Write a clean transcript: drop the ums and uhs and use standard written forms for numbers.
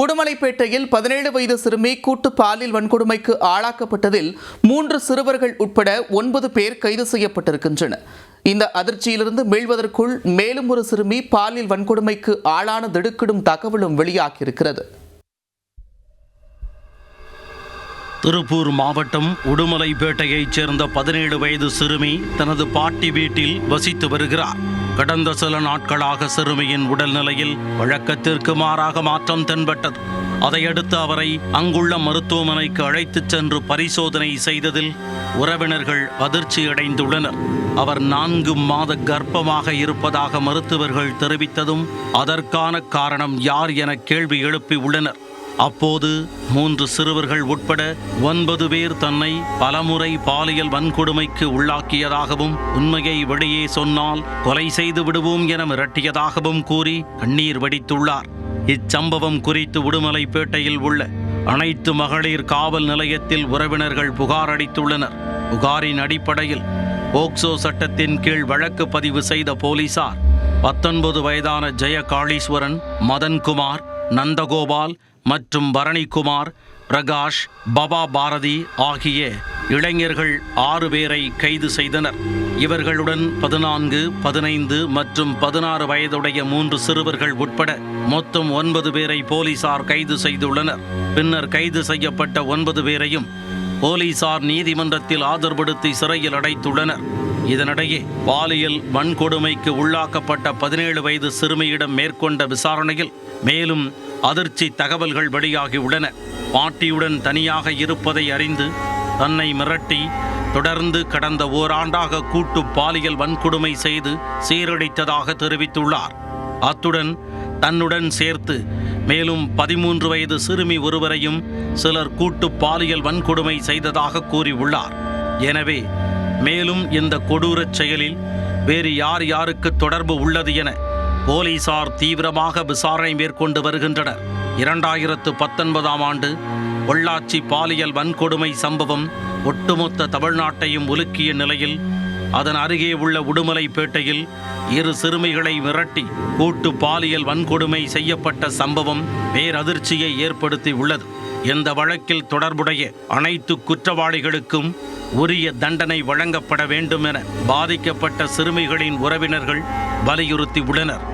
உடுமலைப்பேட்டையில் 17 வயது சிறுமி கூட்டு பாலியல் வன்கொடுமைக்கு ஆளாக்கப்பட்டதில் 3 சிறுவர்கள் உட்பட 9 பேர் கைது செய்யப்பட்டிருக்கின்றனர். இந்த அதிர்ச்சியிலிருந்து மீள்வதற்குள் மேலும் ஒரு சிறுமி பாலியல் வன்கொடுமைக்கு ஆளான திடுக்கிடும் தகவலும் வெளியாகியிருக்கிறது. திருப்பூர் மாவட்டம் உடுமலைப்பேட்டையைச் சேர்ந்த 17 வயது சிறுமி தனது பாட்டி வீட்டில் வசித்து வருகிறார். கடந்த சில நாட்களாக சிறுமியின் உடல்நிலையில் வழக்கத்திற்கு மாறாக மாற்றம் தென்பட்டது. அதையடுத்து அவரை அங்குள்ள மருத்துவமனைக்கு அழைத்துச் சென்று பரிசோதனை செய்ததில் உறவினர்கள் அதிர்ச்சியடைந்துள்ளனர். அவர் 4 மாத கர்ப்பமாக இருப்பதாக மருத்துவர்கள் தெரிவித்ததும் அதற்கான காரணம் யார் என கேள்வி எழுப்பியுள்ளனர். அப்போது 3 சிறுவர்கள் உட்பட 9 பேர் தன்னை பலமுறை பாலியல் வன்கொடுமைக்கு உள்ளாக்கியதாகவும் உண்மையை வெளியே சொன்னால் கொலை செய்து விடுவோம் என மிரட்டியதாகவும் கூறி கண்ணீர் வடித்துள்ளார். இச்சம்பவம் குறித்து உடுமலைப்பேட்டையில் உள்ள அனைத்து மகளிர் காவல் நிலையத்தில் உறவினர்கள் புகார் அளித்துள்ளனர். புகாரின் அடிப்படையில் போக்சோ சட்டத்தின் கீழ் வழக்கு பதிவு செய்த போலீசார் 19 வயதான ஜெயகாளீஸ்வரன், மதன்குமார், நந்தகோபால் மற்றும் பரணிக்குமார், பிரகாஷ், பபா பாரதி ஆகிய இளைஞர்கள் 6 பேரை கைது செய்தனர். இவர்களுடன் 14, 15 மற்றும் 16 வயதுடைய 3 சிறுவர்கள் உட்பட மொத்தம் 9 பேரை போலீசார் கைது செய்துள்ளனர். பின்னர் கைது செய்யப்பட்ட 9 பேரையும் போலீசார் நீதிமன்றத்தில் ஆஜர்படுத்தி சிறையில் அடைத்துள்ளனர். இதனிடையே பாலியல் வன்கொடுமைக்கு உள்ளாக்கப்பட்ட 17 வயது சிறுமியிடம் மேற்கொண்ட விசாரணையில் மேலும் அதிர்ச்சி தகவல்கள் வெளியாகியுள்ளன. பாட்டியுடன் தனியாக இருப்பதை அறிந்து தன்னை மிரட்டி தொடர்ந்து கடந்த ஓராண்டாக கூட்டு பாலியல் வன்கொடுமை செய்து சீரழித்ததாக தெரிவித்துள்ளார். அத்துடன் தன்னுடன் சேர்த்து மேலும் 13 வயது சிறுமி ஒருவரையும் சிலர் கூட்டு பாலியல் வன்கொடுமை செய்ததாக கூறியுள்ளார். எனவே மேலும் இந்த கொடூரச் செயலில் வேறு யார் யாருக்கு தொடர்பு உள்ளது என போலீசார் தீவிரமாக விசாரணை மேற்கொண்டு வருகின்றனர். 2019ஆம் ஆண்டு பொள்ளாச்சி பாலியல் வன்கொடுமை சம்பவம் ஒட்டுமொத்த தமிழ்நாட்டையும் உலுக்கிய நிலையில் அதன் அருகே உள்ள உடுமலைப்பேட்டையில் 2 சிறுமிகளை மிரட்டி கூட்டு பாலியல் வன்கொடுமை செய்யப்பட்ட சம்பவம் பேரதிர்ச்சியை ஏற்படுத்தி உள்ளது. இந்த வழக்கில் தொடர்புடைய அனைத்து குற்றவாளிகளுக்கும் உரிய தண்டனை வழங்கப்பட வேண்டும் என பாதிக்கப்பட்ட சிறுமிகளின் உறவினர்கள் வலியுறுத்தி உள்ளனர்.